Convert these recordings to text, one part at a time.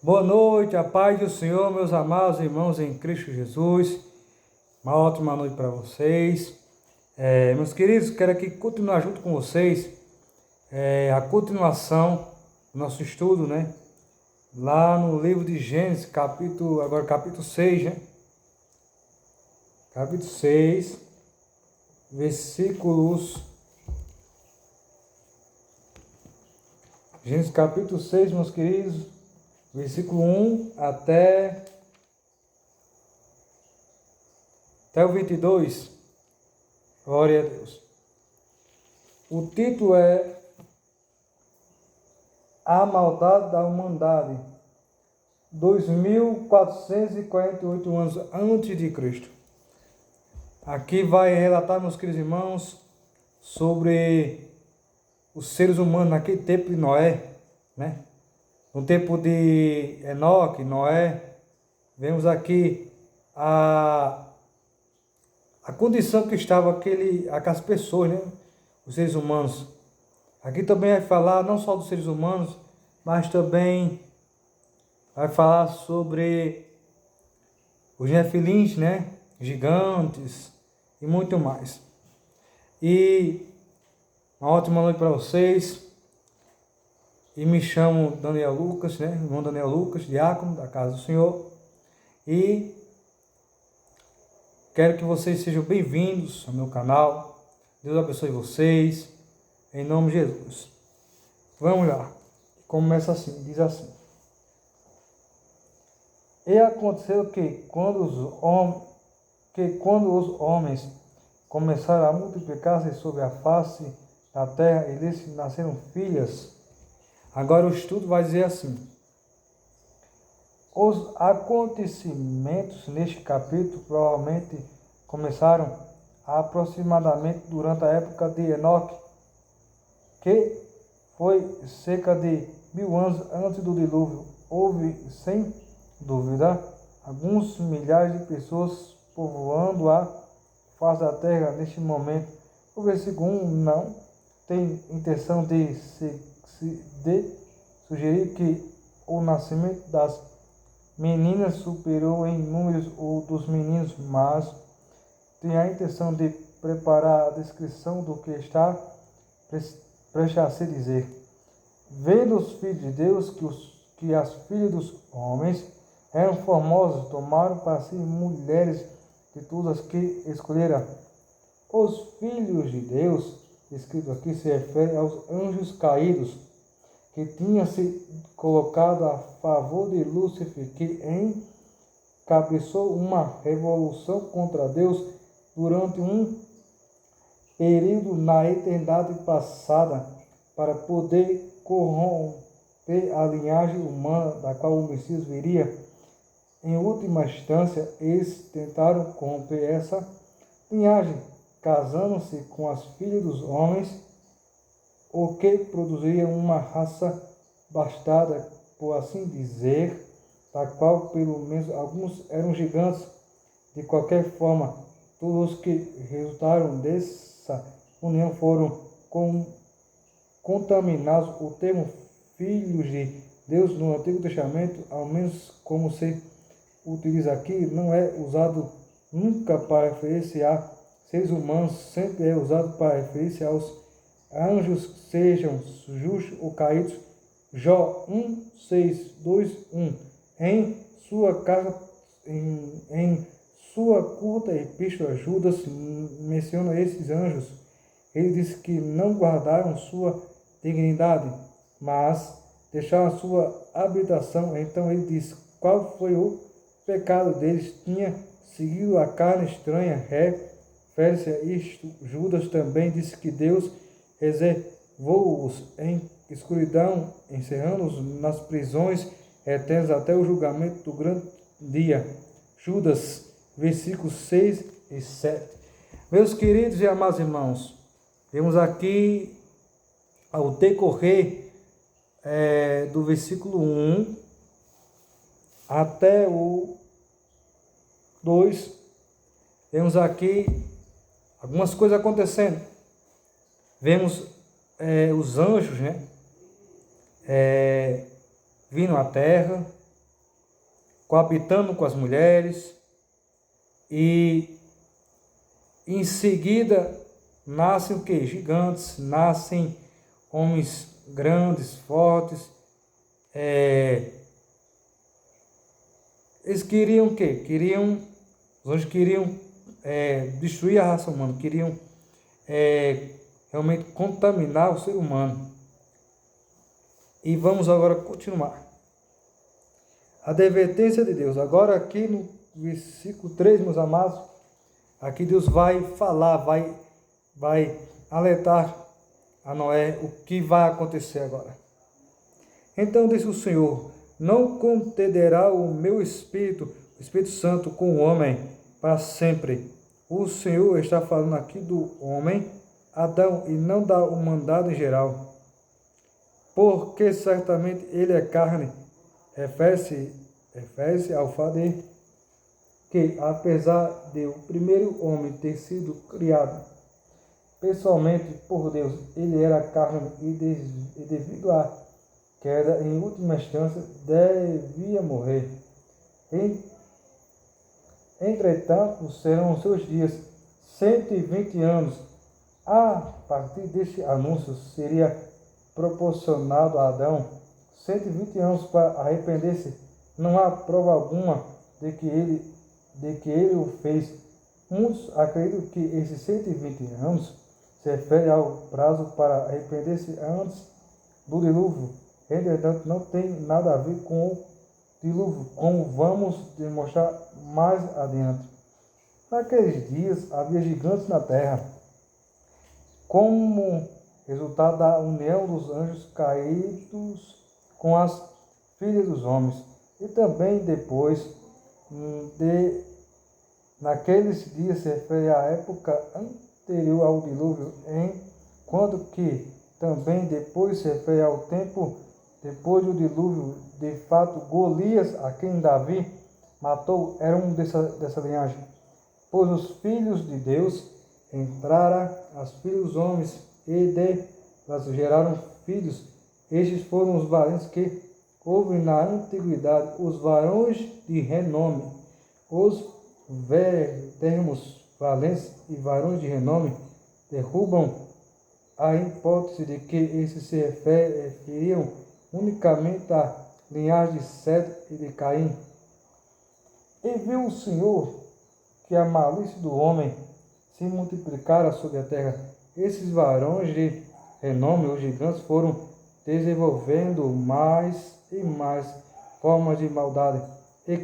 Boa noite, a paz do Senhor, meus amados irmãos em Cristo Jesus. Uma ótima noite para vocês. Meus queridos, quero aqui continuar junto com vocês a continuação do nosso estudo, né? Lá no livro de Gênesis, capítulo 6, né? Capítulo 6, versículos... Gênesis capítulo 6, meus queridos, versículo 1 até o 22. Glória a Deus. O título é A Maldade da Humanidade, 2448 anos antes de Cristo. Aqui vai relatar, meus queridos irmãos, sobre os seres humanos naquele tempo de Noé, né? No tempo de Enoque, Noé, vemos aqui a condição que estavam aquelas pessoas, né? Os seres humanos. Aqui também vai falar não só dos seres humanos, mas também vai falar sobre os nefilins, né? Gigantes e muito mais. E uma ótima noite para vocês. E me chamo Daniel Lucas, né? Irmão Daniel Lucas, diácono da Casa do Senhor. E quero que vocês sejam bem-vindos ao meu canal. Deus abençoe vocês. Em nome de Jesus. Vamos lá. Começa assim, diz assim. E aconteceu que quando os homens começaram a multiplicar-se sobre a face da terra, eles nasceram filhas. Agora o estudo vai dizer assim. Os acontecimentos neste capítulo provavelmente começaram aproximadamente durante a época de Enoque, que foi cerca de 1000 anos antes do dilúvio. Houve, sem dúvida, alguns milhares de pessoas povoando a face da terra neste momento. O versículo 1 não tem intenção de sugerir que o nascimento das meninas superou em números o dos meninos, mas tem a intenção de preparar a descrição do que está prestes a se dizer. Vendo os filhos de Deus que as filhas dos homens eram formosas, tomaram para si mulheres de todas as que escolheram. Os filhos de Deus, escrito aqui, se refere aos anjos caídos, que tinham se colocado a favor de Lúcifer, que encabeçou uma revolução contra Deus durante um período na eternidade passada, para poder corromper a linhagem humana da qual o Messias viria. Em última instância, eles tentaram corromper essa linhagem, casando-se com as filhas dos homens, o que produziria uma raça bastarda, por assim dizer, da qual pelo menos alguns eram gigantes. De qualquer forma, todos os que resultaram dessa união foram contaminados. O termo filhos de Deus no Antigo Testamento, ao menos como se utiliza aqui, não é usado nunca para referir-se a seres humanos, sempre é usado para referir-se aos anjos, sejam justos ou caídos. Jó 1, 6, 2, 1. Em sua curta epístola, Judas menciona esses anjos. Ele diz que não guardaram sua dignidade, mas deixaram a sua habitação. Então ele diz qual foi o pecado deles. Tinha seguido a carne estranha. Refere-se a isto. Judas também disse que Deus reservou-os em escuridão, encerrando-os nas prisões eternas até o julgamento do grande dia. Judas, versículos 6 e 7. Meus queridos e amados irmãos, vemos aqui ao decorrer do versículo 1 até o 2, vemos aqui algumas coisas acontecendo. Vemos os anjos, né, vindo à terra, coabitando com as mulheres, e em seguida nascem o quê? Gigantes, nascem homens grandes, fortes. Eles queriam o quê? Os anjos queriam destruir a raça humana, queriam realmente contaminar o ser humano. E vamos agora continuar. A advertência de Deus. Agora aqui no versículo 3, meus amados, aqui Deus vai falar, vai alertar a Noé o que vai acontecer agora. Então disse o Senhor: não contenderá o meu Espírito, o Espírito Santo, com o homem para sempre. O Senhor está falando aqui do homem, Adão, e não da humanidade em geral. Porque certamente ele é carne. Refere-se ao fato de que, apesar de o primeiro homem ter sido criado pessoalmente por Deus, ele era carne e devido à queda, em última instância, devia morrer. Entretanto, serão seus dias 120 anos. A partir deste anúncio, seria proporcionado a Adão 120 anos para arrepender-se. Não há prova alguma de que ele o fez. Muitos acreditam que esses 120 anos se refere ao prazo para arrepender-se antes do dilúvio. Entretanto, não tem nada a ver com o dilúvio, como vamos demonstrar mais adiante. Naqueles dias havia gigantes na terra, como resultado da união dos anjos caídos com as filhas dos homens. E também depois naqueles dias se refere à época anterior ao dilúvio, enquanto que também depois se refere ao tempo depois do dilúvio. De fato, Golias, a quem Davi matou, era um dessa linhagem. Pois os filhos de Deus entraram as filhas dos homens e delas geraram filhos. Estes foram os valentes que houve na antiguidade, os varões de renome. Os termos valentes e varões de renome derrubam a hipótese de que esses se referiam unicamente à linhagem de Sete e de Caim. E viu o Senhor que a malícia do homem se multiplicara sobre a terra. Esses varões de renome, os gigantes, foram desenvolvendo mais e mais formas de maldade, e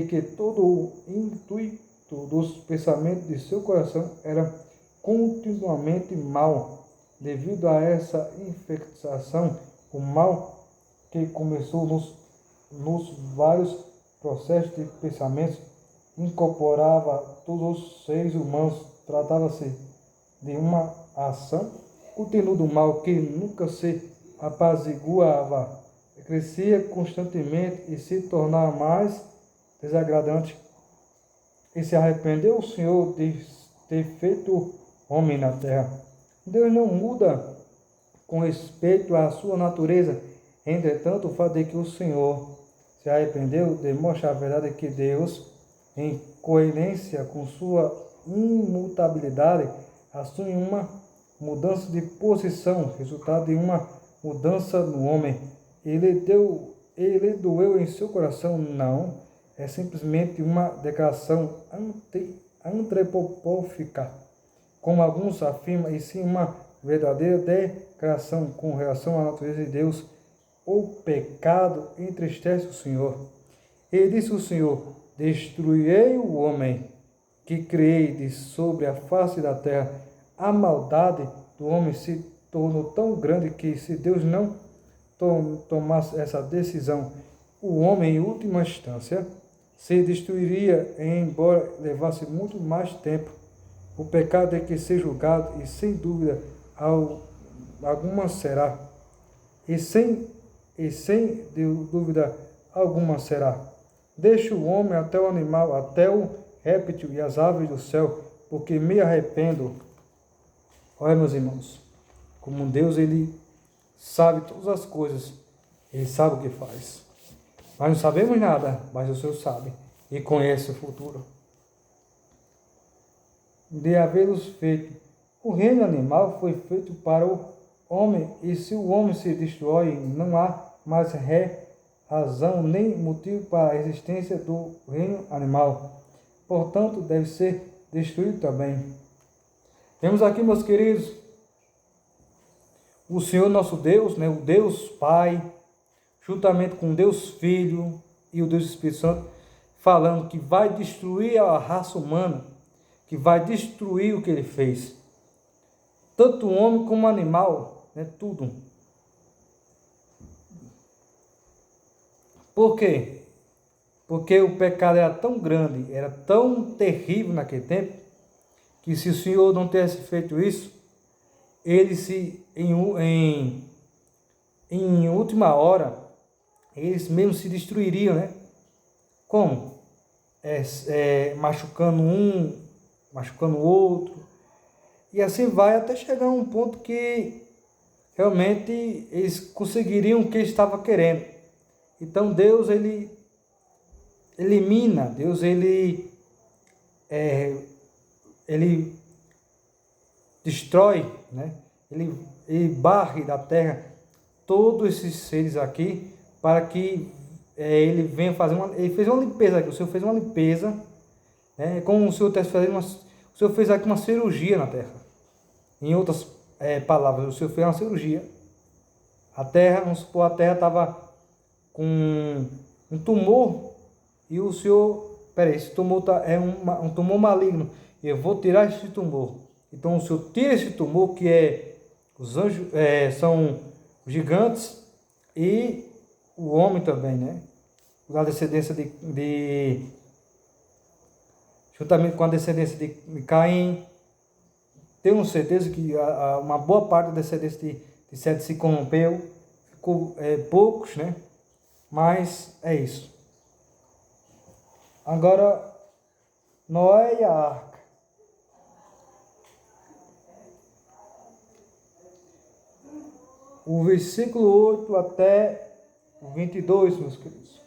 que todo o intuito dos pensamentos de seu coração era continuamente mal. Devido a essa infectação, o mal que começou nos vários processos de pensamentos incorporava todos os seres humanos. Tratava-se de uma ação contínua do mal que nunca se apaziguava, crescia constantemente e se tornava mais desagradante. E se arrependeu o Senhor de ter feito homem na terra. Deus não muda com respeito à sua natureza. Entretanto, o fato de que o Senhor se arrependeu demonstra a verdade que Deus, em coerência com sua imutabilidade, assume uma mudança de posição, resultado de uma mudança no homem. Ele doeu em seu coração? Não. É simplesmente uma declaração antropomórfica, como alguns afirmam, e sim uma verdadeira declaração com relação à natureza de Deus. O pecado entristece o Senhor. E disse o Senhor: destruirei o homem que criei de sobre a face da terra. A maldade do homem se tornou tão grande que, se Deus não tomasse essa decisão, o homem, em última instância, se destruiria, embora levasse muito mais tempo. O pecado tem que ser julgado, e sem dúvida alguma será. E sem dúvida alguma será. Deixe o homem até o animal, até o réptil e as aves do céu, porque me arrependo. Olha, meus irmãos, como Deus, Ele sabe todas as coisas, Ele sabe o que faz. Nós não sabemos nada, mas o Senhor sabe e conhece o futuro. De havê-los feito. O reino animal foi feito para o homem, e se o homem se destrói, não há mais razão nem motivo para a existência do reino animal. Portanto, deve ser destruído também. Temos aqui, meus queridos, o Senhor nosso Deus, né, o Deus Pai, juntamente com o Deus Filho e o Deus Espírito Santo, falando que vai destruir a raça humana, que vai destruir o que ele fez. Tanto o homem como o animal, né, tudo. Por quê? Porque o pecado era tão grande, era tão terrível naquele tempo, que se o Senhor não tivesse feito isso, ele em última hora, eles mesmos se destruiriam, né? Como? Machucando um, machucando o outro, e assim vai até chegar a um ponto que realmente eles conseguiriam o que eles estavam querendo. Então Deus, ele elimina, Deus, ele destrói, né? Ele barre da terra todos esses seres aqui, para que ele venha fazer ele fez uma limpeza aqui, o Senhor fez uma limpeza, né? Como o Senhor está fazendo o Senhor fez aqui uma cirurgia na terra. Em outras palavras, o Senhor fez uma cirurgia. A terra, vamos supor, a terra estava com um tumor, e o Senhor, esse tumor é um tumor maligno, eu vou tirar esse tumor. Então o Senhor tira esse tumor, que os anjos são gigantes, e o homem também, né? Da descendência juntamente com a descendência de Caim. Tenho certeza que uma boa parte da descendência de Sete se corrompeu, ficou poucos, né? Mas é isso. Agora, Noé e a arca. O versículo 8 até o 22, meus queridos.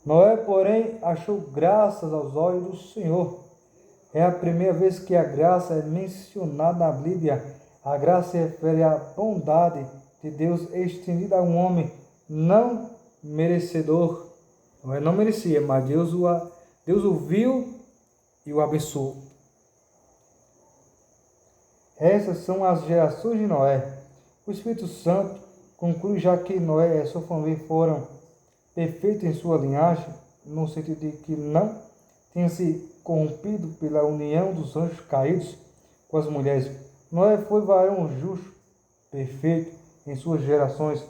Noé, porém, achou graças aos olhos do Senhor. É a primeira vez que a graça é mencionada na Bíblia. A graça se refere à bondade de Deus estendida a um homem não merecedor. Noé não merecia, mas Deus o viu e o abençoou. Essas são as gerações de Noé. O Espírito Santo conclui, já que Noé e sua família foram perfeitos em sua linhagem, no sentido de que não tinham se corrompido pela união dos anjos caídos com as mulheres. Noé foi varão justo, perfeito em suas gerações.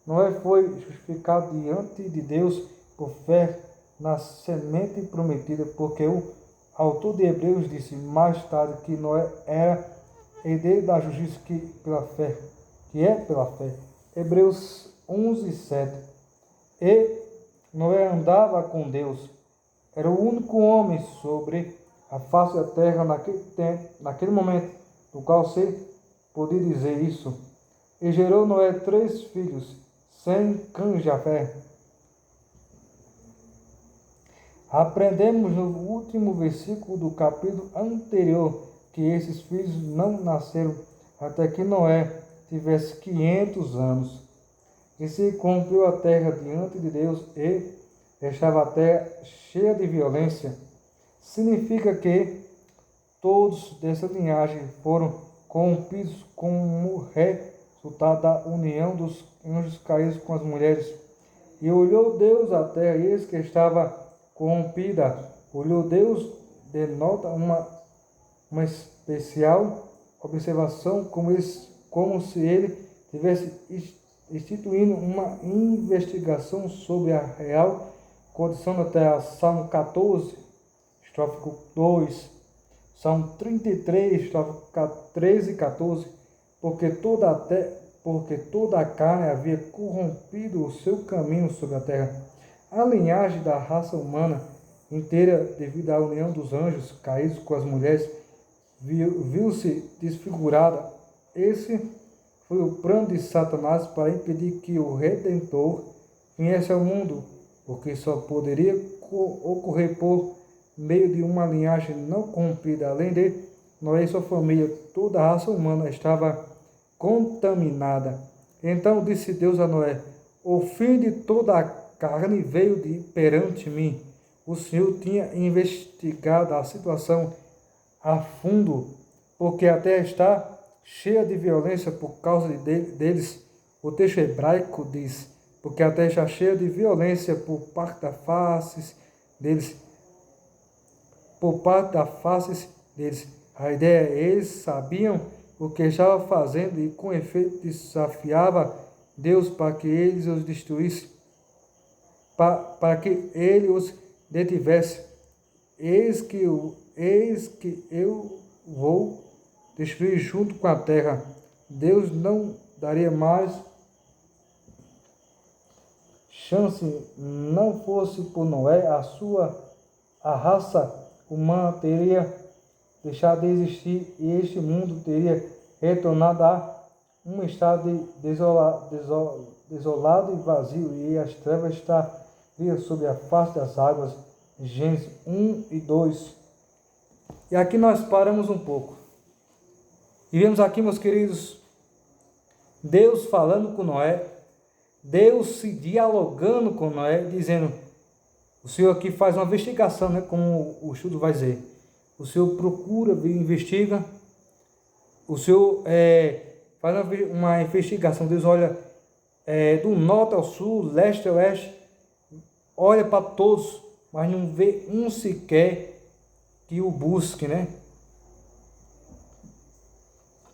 Noé foi justificado diante de Deus por fé na semente prometida, porque o autor de Hebreus disse mais tarde que Noé era herdeiro da justiça que é pela fé. Hebreus 11:7. E Noé andava com Deus. Era o único homem sobre a face da terra naquele momento, do qual se podia dizer isso. E gerou Noé 3 filhos, Sem, Cã e Jafé. Aprendemos no último versículo do capítulo anterior que esses filhos não nasceram até que Noé tivesse 500 anos. E se cumpriu a terra diante de Deus e estava a terra cheia de violência. Significa que todos dessa linhagem foram corrompidos como resultado da união dos anjos caídos com as mulheres. E olhou Deus a terra, e eis que estava corrompida. Olhou Deus denota uma especial observação, como se ele tivesse instituindo uma investigação sobre a real condição da terra. Salmo 14, estrofe 2, Salmo 33, estrofe 13 e 14, porque toda a carne havia corrompido o seu caminho sobre a terra. A linhagem da raça humana inteira, devido à união dos anjos caídos com as mulheres, viu-se desfigurada. Esse foi o plano de Satanás para impedir que o Redentor viesse ao mundo, porque só poderia ocorrer por meio de uma linhagem não corrompida. Além de Noé e sua família, toda a raça humana estava contaminada. Então disse Deus a Noé: o fim de toda a carne veio de perante mim. O Senhor tinha investigado a situação a fundo, porque a terra está cheia de violência por causa deles. O texto hebraico diz: porque a terra está cheia de violência por parte da faces deles. Por parte da faces deles. A ideia é: eles sabiam o que estava fazendo e com efeito desafiava Deus para que eles os destruísse, para que ele os detivesse. Eis que eu vou destruir junto com a terra. Deus não daria mais chance, não fosse por Noé, a raça humana teria deixado de existir e este mundo teria retornado a um estado desolado e vazio, e as trevas estariam sobre a face das águas. Gênesis 1 e 2. E aqui nós paramos um pouco. E vemos aqui, meus queridos, Deus falando com Noé, Deus se dialogando com Noé, dizendo: o Senhor aqui faz uma investigação, né, como o estudo vai dizer. O Senhor procura, investiga, o Senhor faz uma investigação. Deus olha do norte ao sul, leste ao oeste, olha para todos, mas não vê um sequer que o busque, né?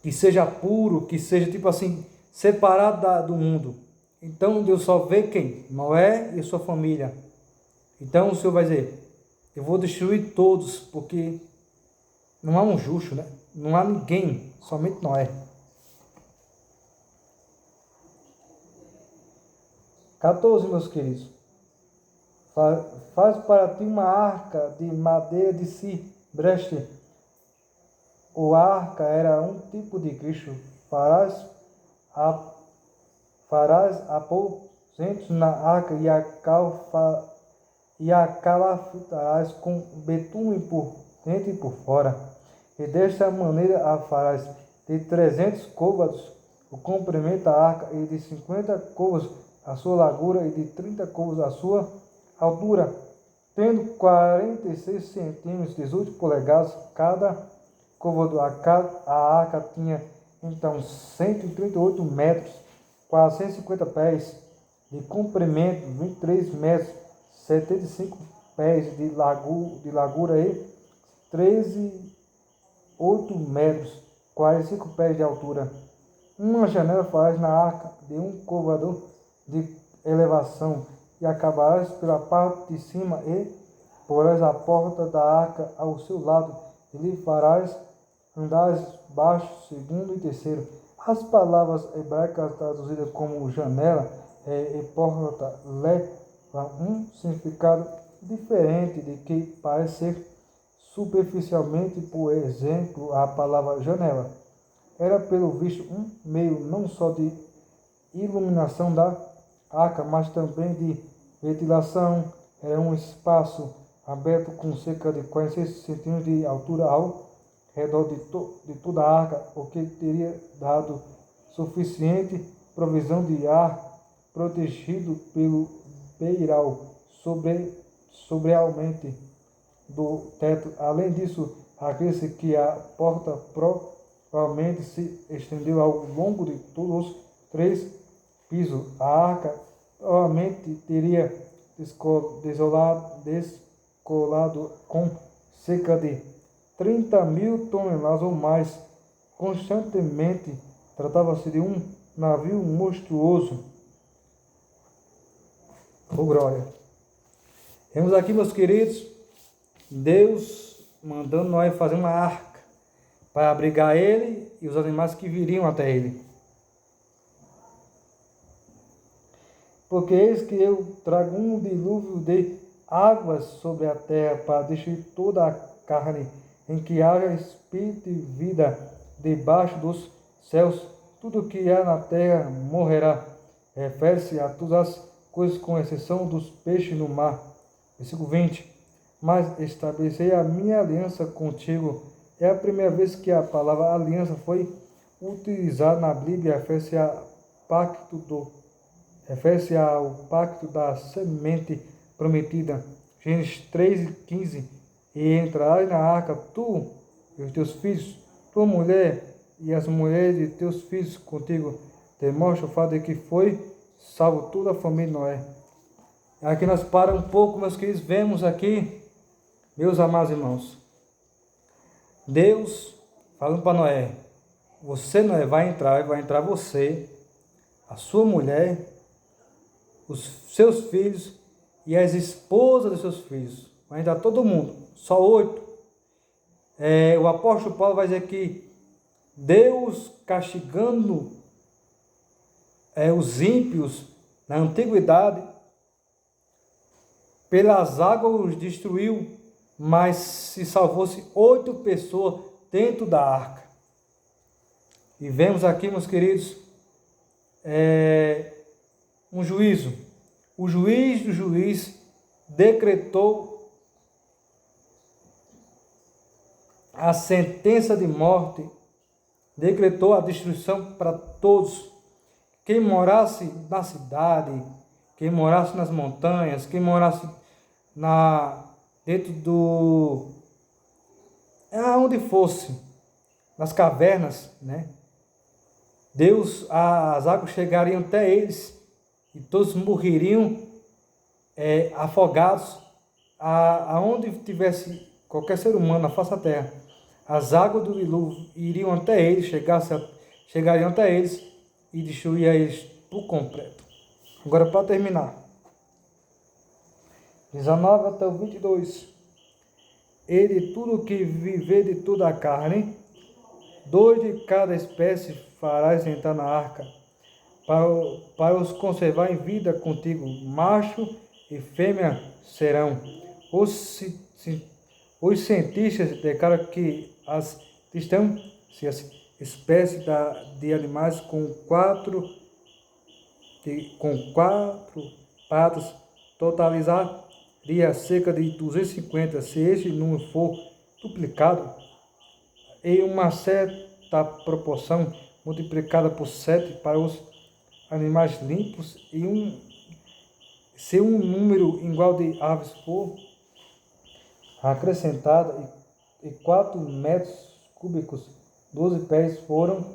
Que seja puro, que seja tipo assim, separado do mundo. Então Deus só vê quem? Noé e sua família. Então o Senhor vai dizer: eu vou destruir todos, porque não há um justo, né? Não há ninguém, somente Noé. 14, meus queridos. Faz para ti uma arca de madeira de cipreste. O arca era um tipo de Cristo. Farás aposentos na arca e a calafitarás com betume por dentro e por fora. E desta maneira a farás de 300 côvados o comprimento da arca, e de 50 côvados a sua largura, e de 30 côvados a sua altura, tendo 46 centímetros, 18 polegadas cada côvado. A arca tinha então 138 metros, 450 pés de comprimento, 23 metros, 75 pés de largura e 8 metros, 45 pés de altura. Uma janela farás na arca de um côvado de elevação, e acabarás pela parte de cima, e porás a porta da arca ao seu lado, e lhe farás andares baixo, segundo e terceiro. As palavras hebraicas traduzidas como janela e porta levam um significado diferente de que parece ser superficialmente. Por exemplo, a palavra janela era, pelo visto, um meio não só de iluminação da arca, mas também de ventilação. Era um espaço aberto com cerca de 46 centímetros de altura ao redor de toda a arca, o que teria dado suficiente provisão de ar protegido pelo beiral sobrealmente do teto. Além disso, acredita-se que a porta provavelmente se estendeu ao longo de todos os 3 pisos. A arca provavelmente teria descolado com cerca de 30.000 toneladas ou mais constantemente. Tratava-se de um navio monstruoso. Oh, glória! Temos aqui, meus queridos, Deus mandando Noé fazer uma arca para abrigar ele e os animais que viriam até ele. Porque eis que eu trago um dilúvio de águas sobre a terra para destruir toda a carne, em que haja espírito e vida debaixo dos céus. Tudo que há na terra morrerá. Refere-se a todas as coisas com exceção dos peixes no mar. Versículo 20. Mas estabelecerei a minha aliança contigo. É a primeira vez que a palavra aliança foi utilizada na Bíblia. Refere-se ao pacto da semente prometida. Gênesis 3:15. E entrarás na arca, tu e os teus filhos, tua mulher e as mulheres de teus filhos contigo. Demonstra o fato de que foi salvo toda a família de Noé. Aqui nós paramos um pouco, meus queridos, vemos aqui, meus amados irmãos, Deus falando para Noé: você, Noé, vai entrar você, a sua mulher, os seus filhos e as esposas dos seus filhos. Vai entrar todo mundo, só 8. O apóstolo Paulo vai dizer que Deus castigando os ímpios na antiguidade, pelas águas os destruiu, mas se salvou-se 8 pessoas dentro da arca. E vemos aqui, meus queridos, um juízo. O juiz do juiz decretou a sentença de morte, decretou a destruição para todos. Quem morasse na cidade, quem morasse nas montanhas, quem morasse dentro do... aonde fosse, nas cavernas, né? As águas chegariam até eles e todos morreriam afogados. Aonde tivesse qualquer ser humano na face da terra, as águas do dilúvio iriam até eles, chegariam até eles e destruiriam eles por completo. Agora, para terminar, 19 até o 22. E de tudo que viver de toda a carne, 2 de cada espécie farás entrar na arca, para os conservar em vida contigo. Macho e fêmea serão. Os cientistas declaram que as espécies de animais com quatro patas totalizaria cerca de 250. Se este número for duplicado em uma certa proporção, multiplicada por 7 para os animais limpos, se um número igual de aves for acrescentado e 4 metros cúbicos, 12 pés foram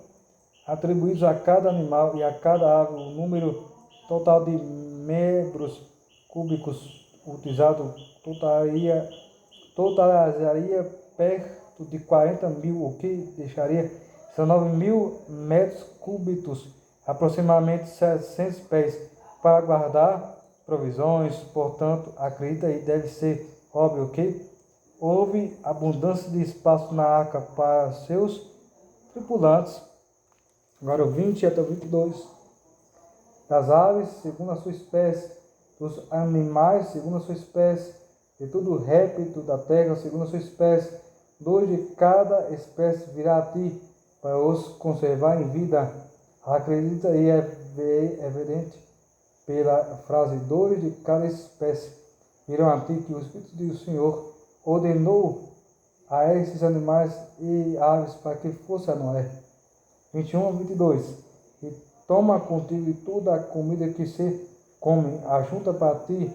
atribuídos a cada animal e a cada ave, o número total de metros cúbicos utilizado totalizaria perto de 40 mil, o que deixaria 19 mil metros cúbicos, aproximadamente 700 pés, para guardar provisões. Portanto, acredita e deve ser óbvio que houve abundância de espaço na arca para seus tripulantes. Agora o 20 até o 22. Das aves, segundo a sua espécie, dos animais, segundo a sua espécie, de todo réptil da terra, segundo a sua espécie, 2 de cada espécie virá a ti, para os conservar em vida. Acredita e é evidente pela frase 2 de cada espécie virão a ti, que o Espírito do Senhor ordenou a esses animais e aves para que fosse a Noé. 21 a 22. E toma contigo toda a comida que se come, ajunta para ti,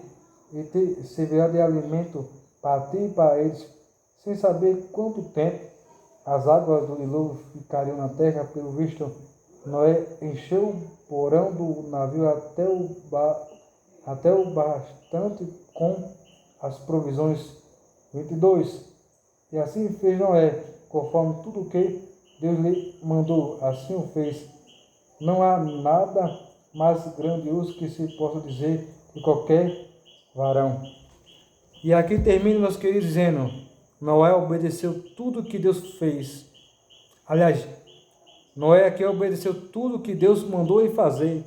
e te servirá de alimento para ti e para eles, sem saber quanto tempo as águas do dilúvio ficariam na terra. Pelo visto, Noé encheu o porão do navio até o bastante com as provisões. 22. E assim fez Noé, conforme tudo o que Deus lhe mandou, assim o fez. Não há nada mais grandioso que se possa dizer de qualquer varão. E aqui termina, meus queridos, dizendo: Noé obedeceu tudo que Deus fez. Aliás, Noé aqui obedeceu tudo que Deus mandou ele fazer.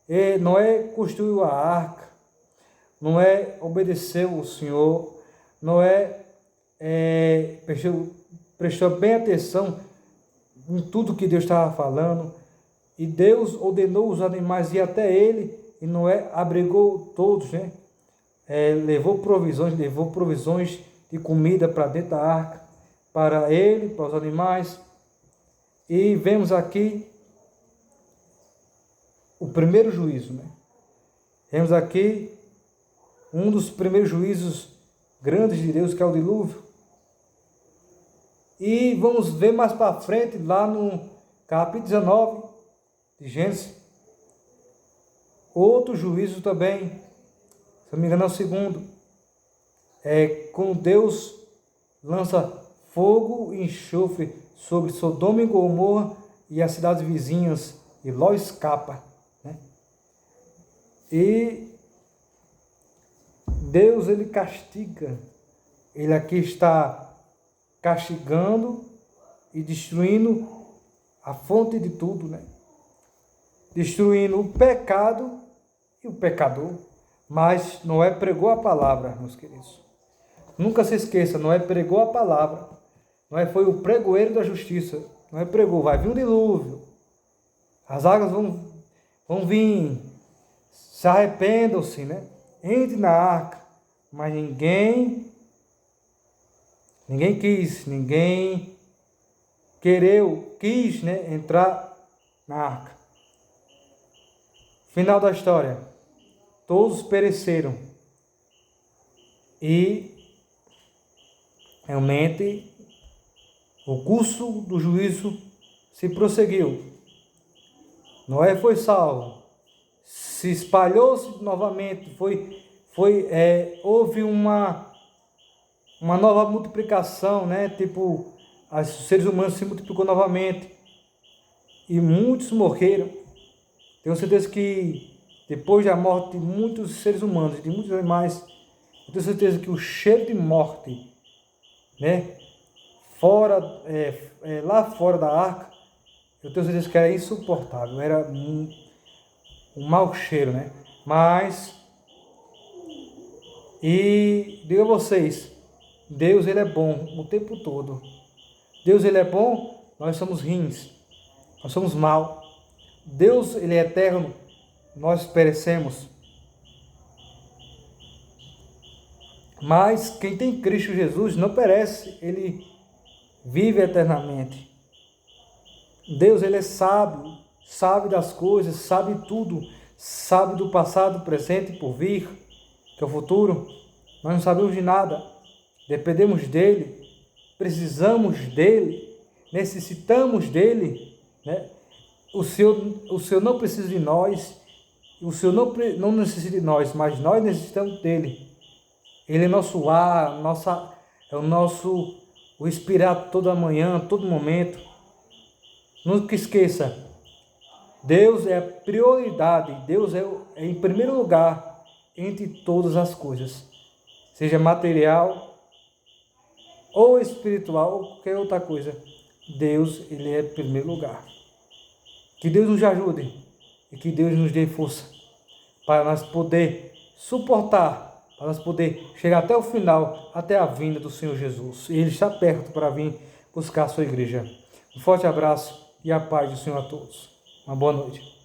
E Noé construiu a arca. Noé obedeceu o Senhor. Noé prestou bem atenção em tudo que Deus estava falando. E Deus ordenou os animais ir até ele e Noé abrigou todos, né? Levou provisões de comida para dentro da arca, para ele, para os animais. E vemos aqui o primeiro juízo, né? Vemos aqui um dos primeiros juízos grandes de Deus, que é o dilúvio. E vamos ver mais para frente, lá no capítulo 19 de Gênesis, outro juízo também, se não me engano é o segundo, quando Deus lança fogo e enxofre sobre Sodoma e Gomorra e as cidades vizinhas, e Ló escapa, né? E Deus, ele castiga, ele aqui está castigando e destruindo a fonte de tudo, né? Destruindo o pecado e o pecador. Mas Noé pregou a palavra, meus queridos. Nunca se esqueça, Noé pregou a palavra. Noé foi o pregoeiro da justiça. Noé pregou, vai vir um dilúvio. As águas vão vir. Se arrependam-se, né? Entre na arca. Mas ninguém quis, né, entrar na arca. Final da história. Todos pereceram. E realmente o curso do juízo se prosseguiu. Noé foi salvo. Se espalhou-se novamente. Houve uma nova multiplicação, né? Tipo, os seres humanos se multiplicou novamente. E muitos morreram. Tenho certeza que depois da morte de muitos seres humanos, de muitos animais, eu tenho certeza que o cheiro de morte, né? Lá fora da arca, eu tenho certeza que era insuportável. Era um mau cheiro, né? E digo a vocês, Deus, ele é bom o tempo todo. Deus, ele é bom, nós somos ruins, nós somos mal. Deus, ele é eterno, nós perecemos. Mas quem tem Cristo Jesus não perece, ele vive eternamente. Deus, ele é sábio, sabe das coisas, sabe tudo, sabe do passado, presente e por vir, que é o futuro. Nós não sabemos de nada, dependemos dele, precisamos dele, necessitamos dele, né? O Senhor não precisa de nós, o Senhor não necessita de nós, mas nós necessitamos dele. Ele é nosso ar, é o respirar toda manhã, todo momento. Nunca esqueça, Deus é a prioridade, Deus é em primeiro lugar entre todas as coisas, seja material ou espiritual ou qualquer outra coisa. Deus, ele é em primeiro lugar. Que Deus nos ajude e que Deus nos dê força para nós poder suportar, para nós poder chegar até o final, até a vinda do Senhor Jesus. E Ele está perto para vir buscar a sua igreja. Um forte abraço e a paz do Senhor a todos. Uma boa noite.